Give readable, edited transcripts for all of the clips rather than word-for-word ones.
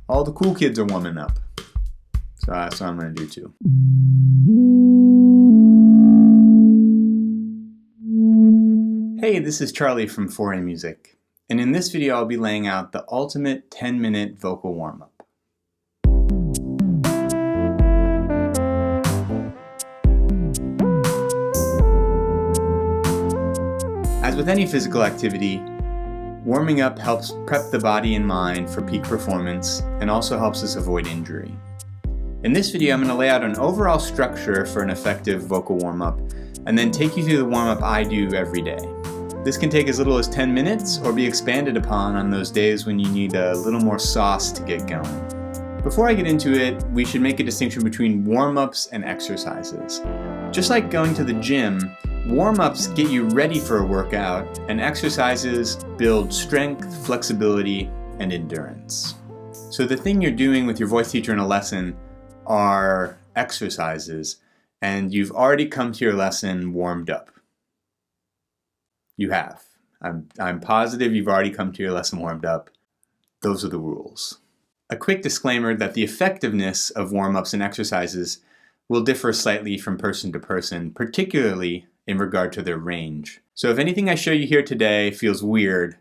All the cool kids are warming up. So that's what I'm going to do too. Hey, this is Charlie from 4A Music. And in this video, I'll be laying out the ultimate 10-minute vocal warm-up. As with any physical activity, warming up helps prep the body and mind for peak performance and also helps us avoid injury. In this video, I'm going to lay out an overall structure for an effective vocal warm-up and then take you through the warm-up I do every day. This can take as little as 10 minutes or be expanded upon on those days when you need a little more sauce to get going. Before I get into it, we should make a distinction between warm-ups and exercises. Just like going to the gym, warm-ups get you ready for a workout, and exercises build strength, flexibility, and endurance. So the thing you're doing with your voice teacher in a lesson are exercises, and you've already come to your lesson warmed up. You have. I'm positive you've already come to your lesson warmed up. Those are the rules. A quick disclaimer that the effectiveness of warm-ups and exercises will differ slightly from person to person, particularly in regard to their range. So if anything I show you here today feels weird,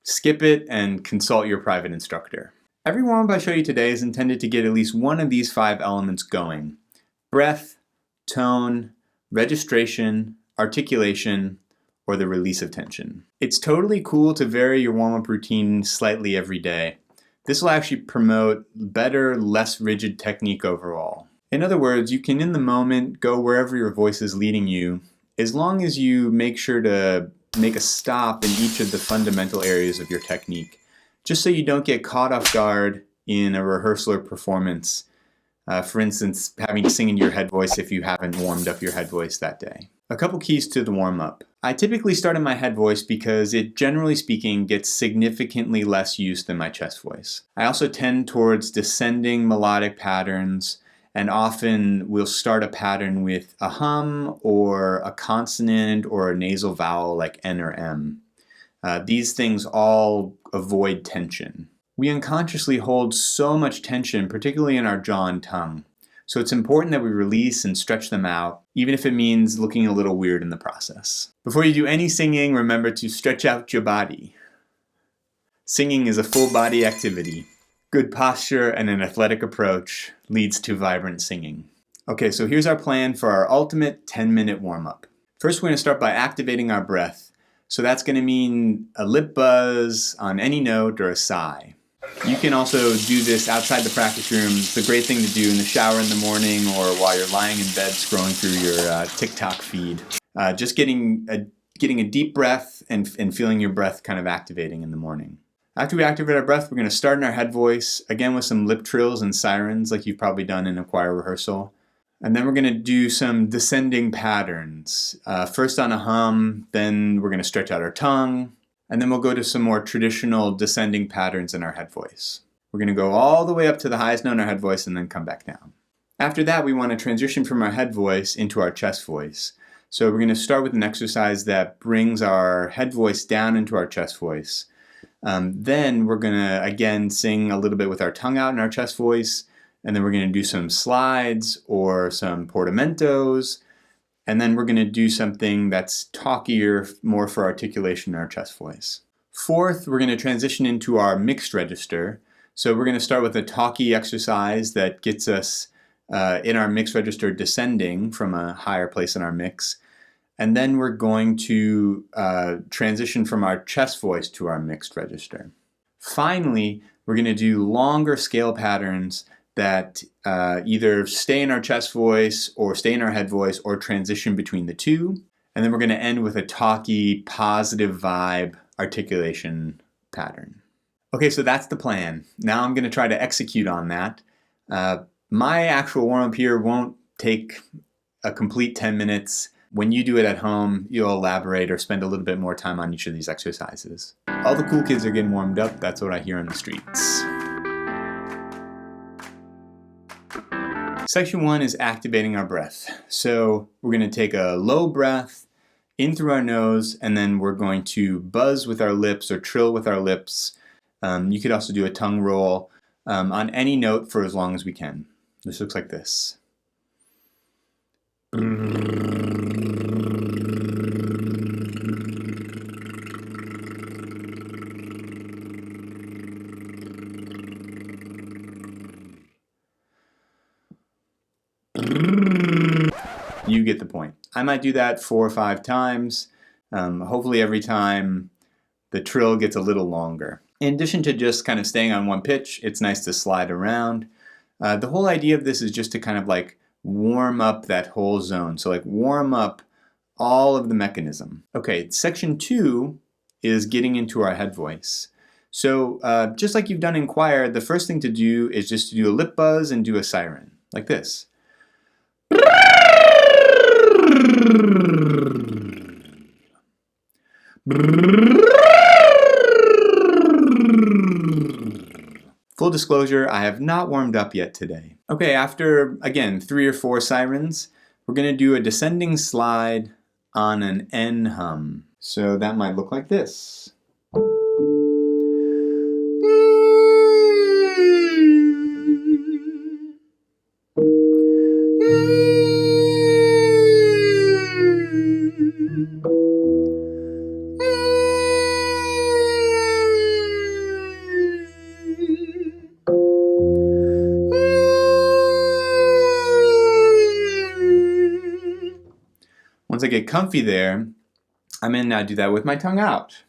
skip it and consult your private instructor. Every warm-up I show you today is intended to get at least one of these 5 elements going: breath, tone, registration, articulation, or the release of tension. It's totally cool to vary your warm-up routine slightly every day. This will actually promote better, less rigid technique overall. In other words, you can in the moment go wherever your voice is leading you, as long as you make sure to make a stop in each of the fundamental areas of your technique, just so you don't get caught off guard in a rehearsal or performance. For instance, having to sing into your head voice if you haven't warmed up your head voice that day. A couple keys to the warm-up. I typically start in my head voice because it, generally speaking, gets significantly less use than my chest voice. I also tend towards descending melodic patterns, and often we'll start a pattern with a hum or a consonant or a nasal vowel like N or M. These things all avoid tension. We unconsciously hold so much tension, particularly in our jaw and tongue. So it's important that we release and stretch them out, even if it means looking a little weird in the process. Before you do any singing, remember to stretch out your body. Singing is a full body activity. Good posture and an athletic approach leads to vibrant singing. Okay, so here's our plan for our ultimate 10-minute warm-up. First, we're going to start by activating our breath. So that's going to mean a lip buzz on any note or a sigh. You can also do this outside the practice room. It's a great thing to do in the shower in the morning or while you're lying in bed scrolling through your TikTok feed. Just getting a deep breath and feeling your breath kind of activating in the morning. After we activate our breath, we're going to start in our head voice, again with some lip trills and sirens like you've probably done in a choir rehearsal. And then we're going to do some descending patterns. First on a hum, then we're going to stretch out our tongue, and then we'll go to some more traditional descending patterns in our head voice. We're going to go all the way up to the highest note in our head voice and then come back down. After that, we want to transition from our head voice into our chest voice. So we're going to start with an exercise that brings our head voice down into our chest voice. Then we're going to, again, sing a little bit with our tongue out in our chest voice, and then we're going to do some slides or some portamentos, and then we're going to do something that's talkier, more for articulation in our chest voice. Fourth, we're going to transition into our mixed register. So we're going to start with a talky exercise that gets us in our mixed register descending from a higher place in our mix. And then we're going to transition from our chest voice to our mixed register. Finally, we're going to do longer scale patterns that either stay in our chest voice or stay in our head voice or transition between the two. And then we're going to end with a talky, positive vibe articulation pattern. Okay, so that's the plan. Now I'm going to try to execute on that. My actual warm-up here won't take a complete 10 minutes. When you do it at home, you'll elaborate or spend a little bit more time on each of these exercises. All the cool kids are getting warmed up. That's what I hear on the streets. Section 1 is activating our breath. So we're going to take a low breath in through our nose, and then we're going to buzz with our lips or trill with our lips. You could also do a tongue roll. on any note for as long as we can. This looks like this. You get the point. I might do that 4 or 5 times. Hopefully every time the trill gets a little longer. In addition to just kind of staying on one pitch, it's nice to slide around. The whole idea of this is just to kind of like warm up that whole zone. So like warm up all of the mechanism. Okay, section 2 is getting into our head voice. So just like you've done in choir, the first thing to do is just to do a lip buzz and do a siren, like this. Full disclosure, I have not warmed up yet today. Okay, after, again, 3 or 4 sirens, we're going to do a descending slide on an N hum. So that might look like this. Once I get comfy there, I'm going to now do that with my tongue out.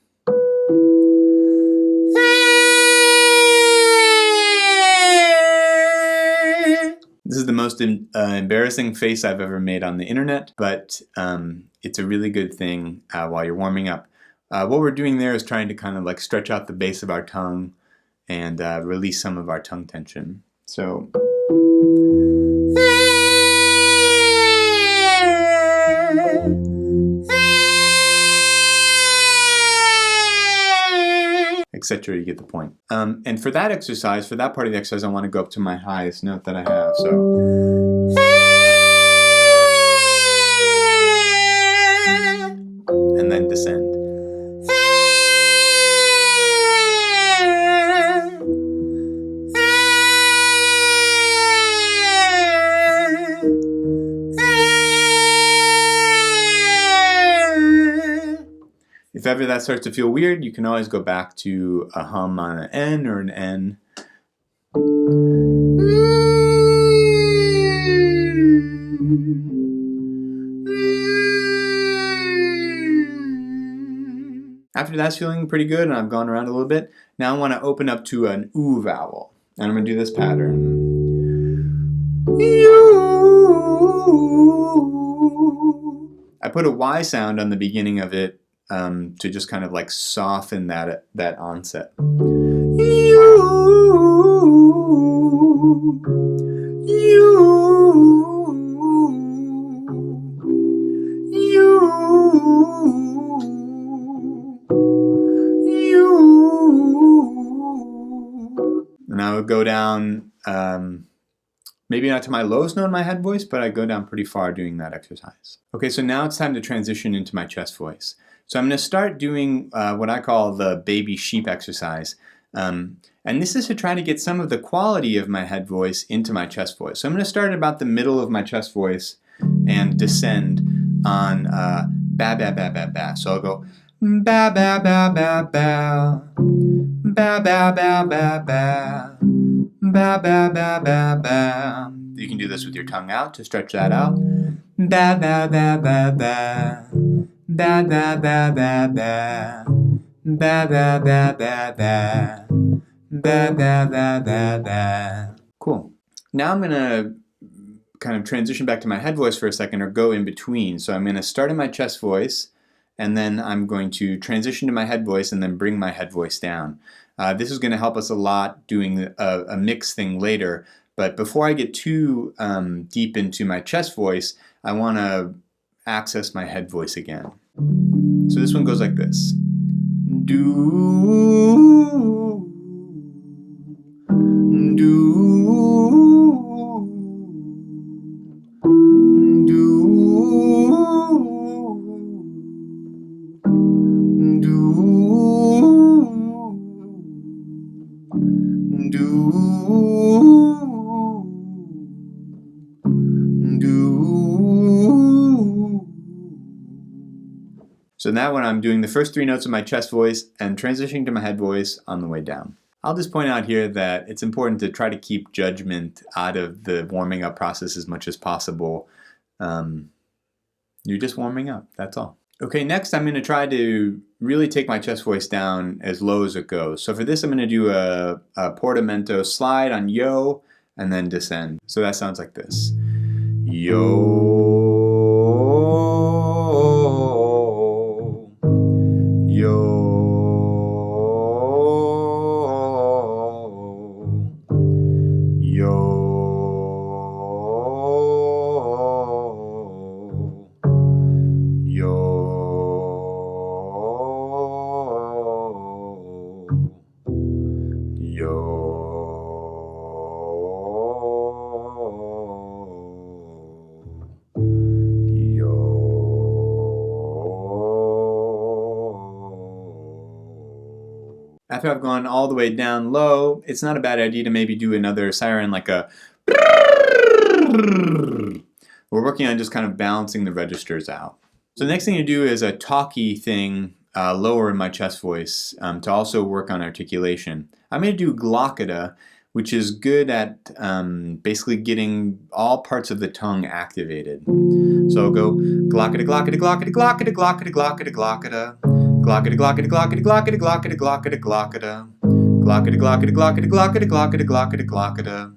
This is the most embarrassing face I've ever made on the internet, but it's a really good thing while you're warming up. What we're doing there is trying to kind of like stretch out the base of our tongue and release some of our tongue tension. So. Etc. You get the point. And for that exercise, for that part of the exercise, I want to go up to my highest note that I have. So, and then descend. If ever that starts to feel weird, you can always go back to a hum on an N or an N. After that's feeling pretty good and I've gone around a little bit, now I want to open up to an OO vowel. And I'm going to do this pattern. I put a Y sound on the beginning of it to just kind of like soften that onset. And I would go down, maybe not to my lowest note in my head voice, but I go down pretty far doing that exercise. Okay, so now it's time to transition into my chest voice. So I'm going to start doing what I call the baby sheep exercise. And this is to try to get some of the quality of my head voice into my chest voice. So I'm going to start at about the middle of my chest voice and descend on ba ba ba ba ba. So I'll go ba ba ba ba ba, ba ba ba ba ba, ba ba ba ba ba. You can do this with your tongue out to stretch that out. Ba ba ba ba ba, ba ba ba ba ba, ba ba ba ba ba, ba ba ba ba ba. Cool. Now I'm going to kind of transition back to my head voice for a second, or go in between. So I'm going to start in my chest voice, and then I'm going to transition to my head voice and then bring my head voice down. This is going to help us a lot doing a mix thing later. But before I get too deep into my chest voice, I want to access my head voice again. So this one goes like this. Do, do, do, So now when I'm doing the first 3 notes of my chest voice and transitioning to my head voice on the way down. I'll just point out here that it's important to try to keep judgment out of the warming up process as much as possible. You're just warming up, that's all. Okay, next I'm going to try to really take my chest voice down as low as it goes. So for this I'm going to do a portamento slide on yo and then descend. So that sounds like this. Yo. After I've gone all the way down low, it's not a bad idea to maybe do another siren like a. We're working on just kind of balancing the registers out. So the next thing to do is a talky thing lower in my chest voice to also work on articulation. I'm going to do glockada, which is good at basically getting all parts of the tongue activated. So I'll go glockada, glockada, glockada, glockada, glockada, glockada, glockada. Glockada, glockada, glockada, glockada, glockada, glockada, glockada. Glockada, glockada, glockada, glockada, glockada, glockada, glockada.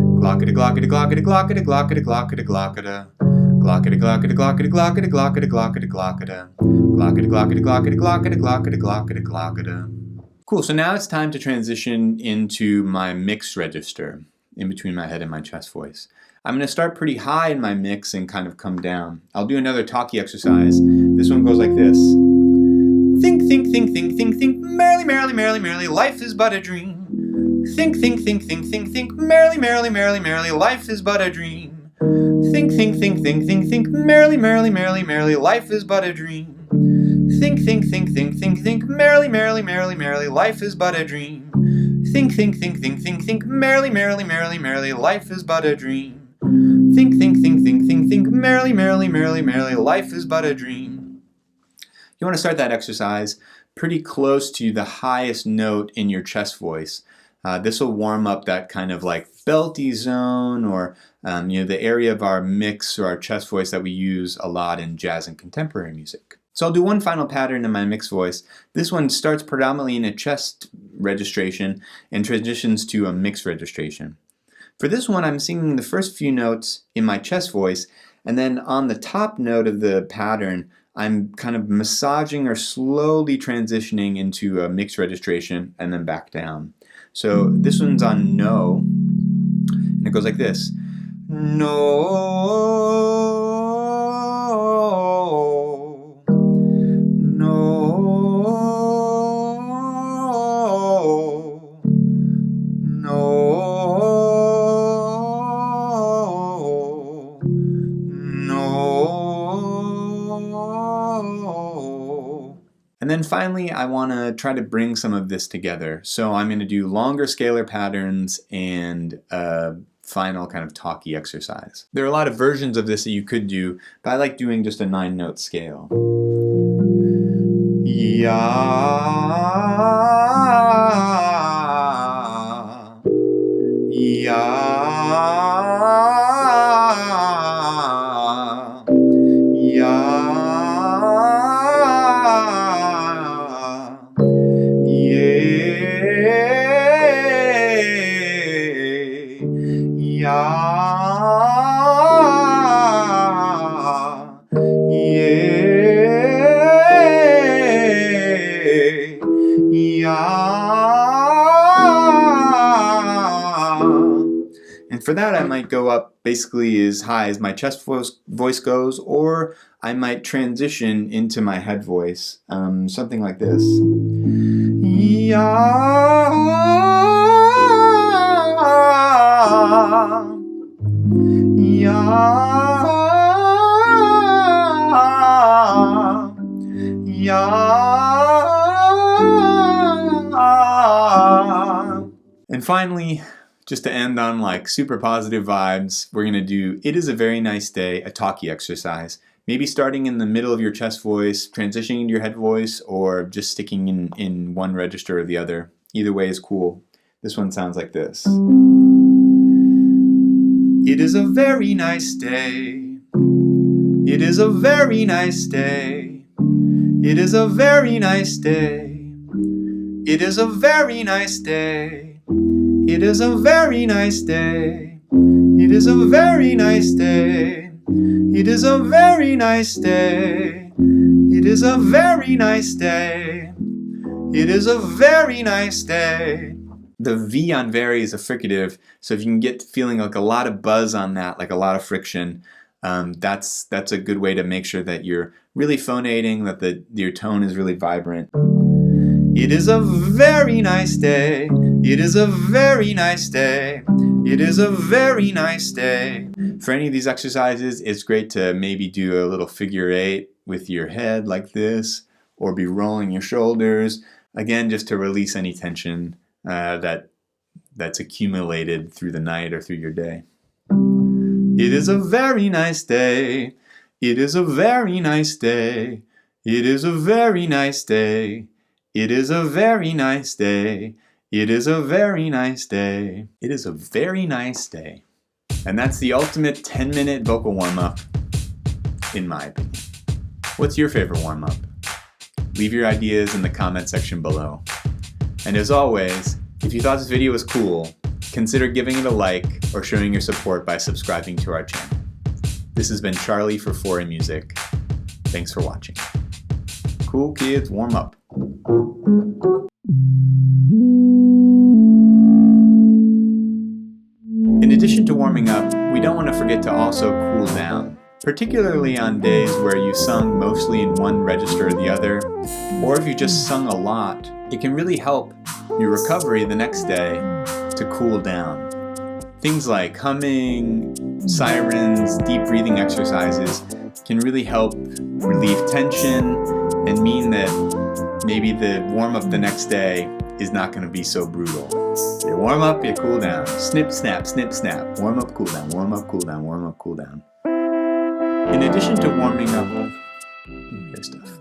Glockada, glockada, glockada, glockada, glockada, glockada, glockada. Glockada, glockada, glockada, glockada, glockada, glockada, glockada. Glockada, glockada, glockada, glockada, glockada, glockada, glockada. Cool, so now it's time to transition into my mix register in between my head and my chest voice. I'm going to start pretty high in my mix and kind of come down. I'll do another talky exercise. This one goes like this. Think, think, think, think, think, think, merrily, merrily, merrily, merrily, life is but a dream. Think, think, think, think, think, think, merrily, merrily, merrily, merrily, life is but a dream. Think, think, think, think, think, think, merrily, merrily, merrily, merrily, life is but a dream. Think, think, think, think, think, think, merrily, merrily, merrily, merrily, life is but a dream. Think, think, think, think, think, think, merrily, merrily, merrily, merrily, life is but a dream. Think, think, think, think, think, think, merrily, merrily, merrily, merrily, life is but a dream. You want to start that exercise pretty close to the highest note in your chest voice. This will warm up that kind of like belty zone or the area of our mix or our chest voice that we use a lot in jazz and contemporary music. So I'll do one final pattern in my mix voice. This one starts predominantly in a chest registration and transitions to a mix registration. For this one, I'm singing the first few notes in my chest voice, and then on the top note of the pattern, I'm kind of massaging or slowly transitioning into a mix registration and then back down. So this one's on no, and it goes like this. No, no, no, no. And then finally, I want to try to bring some of this together. So I'm going to do longer scalar patterns and a final kind of talky exercise. There are a lot of versions of this that you could do, but I like doing just a 9-note scale. Ya, ya, ya. And for that I might go up basically as high as my chest voice goes, or I might transition into my head voice, something like this. And finally, just to end on like super positive vibes, we're going to do It Is a Very Nice Day, a talkie exercise. Maybe starting in the middle of your chest voice, transitioning to your head voice, or just sticking in one register or the other. Either way is cool. This one sounds like this. It is a very nice day. It is a very nice day. It is a very nice day. It is a very nice day. It is a very nice day. It is a very nice day. It is a very nice day. It is a very nice day. It is a very nice day. The V on very is a fricative, so if you can get feeling like a lot of buzz on that, like a lot of friction, that's a good way to make sure that you're really phonating, that your tone is really vibrant. It is a very nice day. It is a very nice day. It is a very nice day. For any of these exercises, it's great to maybe do a little figure 8 with your head like this, or be rolling your shoulders, again, just to release any tension that's accumulated through the night or through your day. It is a very nice day. It is a very nice day. It is a very nice day. It is a very nice day. It is a very nice day. It is a very nice day. And that's the ultimate 10-minute vocal warm-up, in my opinion. What's your favorite warm-up? Leave your ideas in the comment section below. And as always, if you thought this video was cool, consider giving it a like or showing your support by subscribing to our channel. This has been Charlie for 4A Music. Thanks for watching. Cool kids, warm up. In addition to warming up, we don't want to forget to also cool down, particularly on days where you sung mostly in one register or the other, or if you just sung a lot. It can really help your recovery the next day to cool down. Things like humming, sirens, deep breathing exercises can really help relieve tension and mean that maybe the warm-up the next day is not going to be so brutal. You warm up, you cool down. Snip, snap, snip, snap. Warm up, cool down, warm up, cool down, warm up, cool down. In addition to warming up, here's stuff.